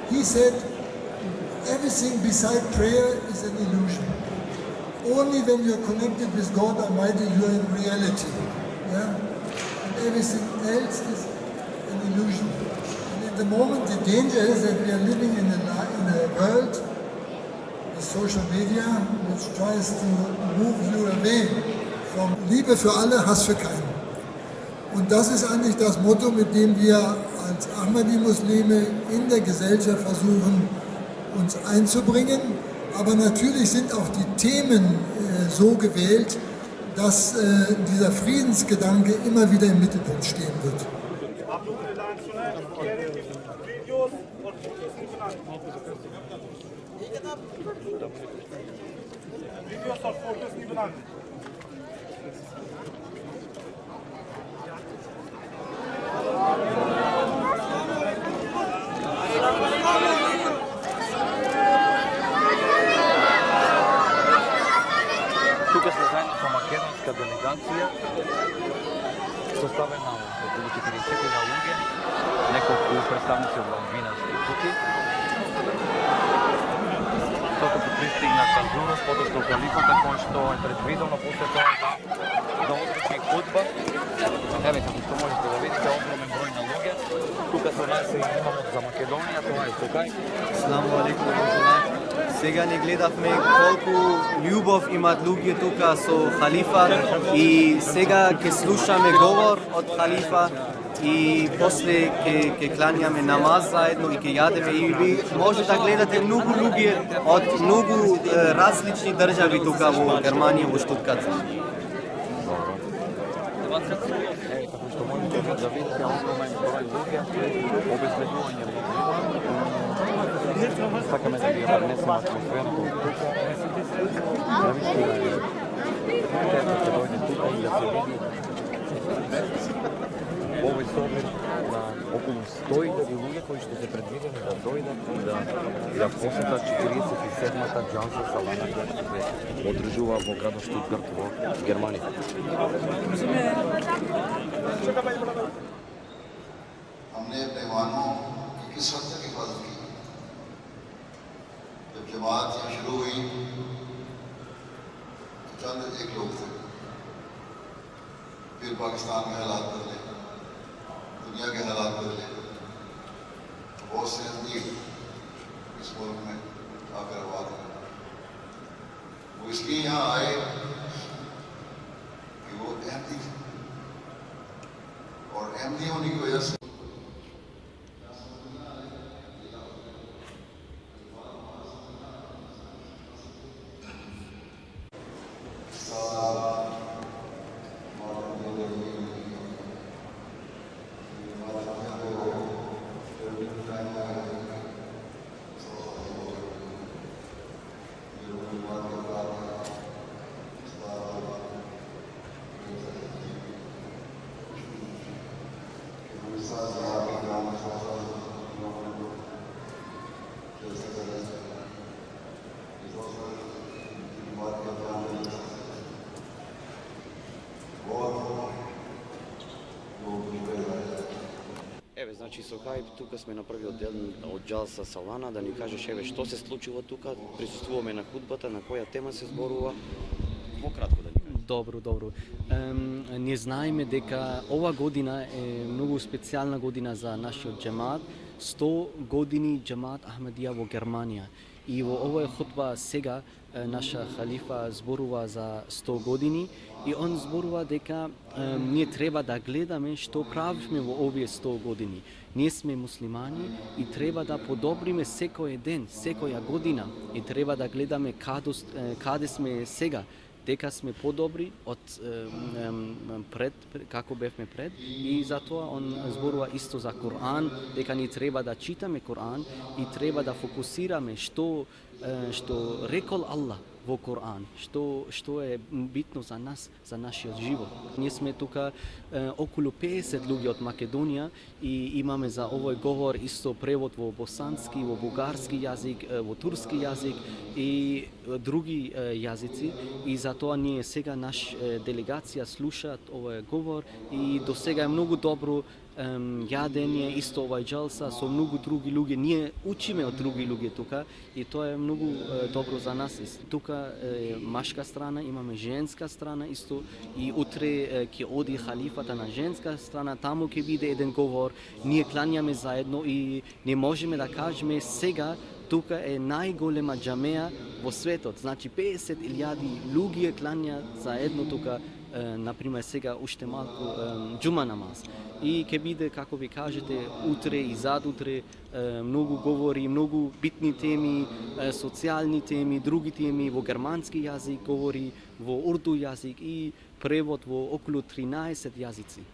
He said, everything beside prayer is an illusion. Only when you're connected with God Almighty, you're in reality. Yeah? And everything else is an illusion. And at the moment, the danger is that we are living in a world, with social media, which tries to move you away from Liebe für alle, Hass für keinen. Und das ist eigentlich das Motto, mit dem wir als Ahmadi-Muslime in der Gesellschaft versuchen, uns einzubringen. Aber natürlich sind auch die Themen so gewählt, dass dieser Friedensgedanke immer wieder im Mittelpunkt stehen wird. Тук сме заедно с македонска делегация, съставена от около 40 на луѓе, неколку представници од новинарски куќи. Докато пристигна Кандурос, подоцна халифата, кој што е предвидено после тоа да одржи худба. Еве, како што можете да видите, огромен број на луѓе. Тука со нас имамо за Македонија, тоа е Тукај. Асаламу алейкум. Сега не гледавме колку љубов имат луѓе тука со халифа и сега ќе слушаме говор од халифа и после ќе клањаме намаз заедно и ќе јадеме и ви може да гледате многу луѓе од многу различни држави тука во Германија, во Штутгарт. Како што можете да видите, огромен број луѓе, обезбедување сакаме да ви ја пренесеме атмосферата од тука. Навистина е тешко ќе дојде тука и да се види овој собор на околу 100.000 луѓе кои што се предвидени да дојдат и да посетат 47-та џалса салана која што се одржува во градот Штутгарт во Германија. हमने अपने वाहनों की किस हद तक हिफाजत की। जब जमात यहाँ शुरू हुई तो चंद एक लोग थे, फिर पाकिस्तान के हालात बदले, दुनिया के हालात बदले, बहुत से नज़दीक इस मुल्क में आकर आबाद हैं। वो इसलिए यहाँ आए कि वो अहमदी थे और अहमदी होने की वजह से Еве, значи со Хајб тука сме на првиот ден од џалса Салана, да ни кажеш еве што се случува тука, присуствуваме на худбата, на која тема се зборува, во кратко да ни кажеш. Добро. Ние знаеме дека ова година е многу специјална година за нашиот џемаат, 100 години џемаат Ахмедија во Германија. И во овоја хутба сега наша халифа зборува за 100 години и он зборува дека ние треба да гледаме што правивме во овие 100 години. Ние сме муслимани и треба да подобриме секој ден, секоја година и треба да гледаме каде сме сега, дека сме подобри од пред, како бевме пред, и затоа он зборува исто за Коран, дека ни треба да читаме Коран и треба да фокусираме што рекол Аллах во Коран, што е битно за нас, за нашиот живот. Ние сме тука околу 50 луѓе од Македонија и имаме за овој говор исто превод во босански, во бугарски јазик, во турски јазик и други јазици, и затоа ние сега наш делегација слушаат овој говор и до сега е многу добро јадење, исто овај џалса со многу други луѓе. Ние учиме од други луѓе тука и тоа е многу добро за нас. Тука е машка страна, имаме женска страна исто и утре ќе оди халифата на женска страна, таму ќе биде еден говор. Ние клањаме заедно и не можеме да кажеме сега тука е најголема џамеа во светот. Значи 50.000 луѓе клања заедно тука, например сега уште малку џума намаз. И ќе биде, како ви кажете, утре и задутре многу говори, многу битни теми, социјални теми, други теми во германски јазик говори, во урду јазик и превод во околу 13 јазици.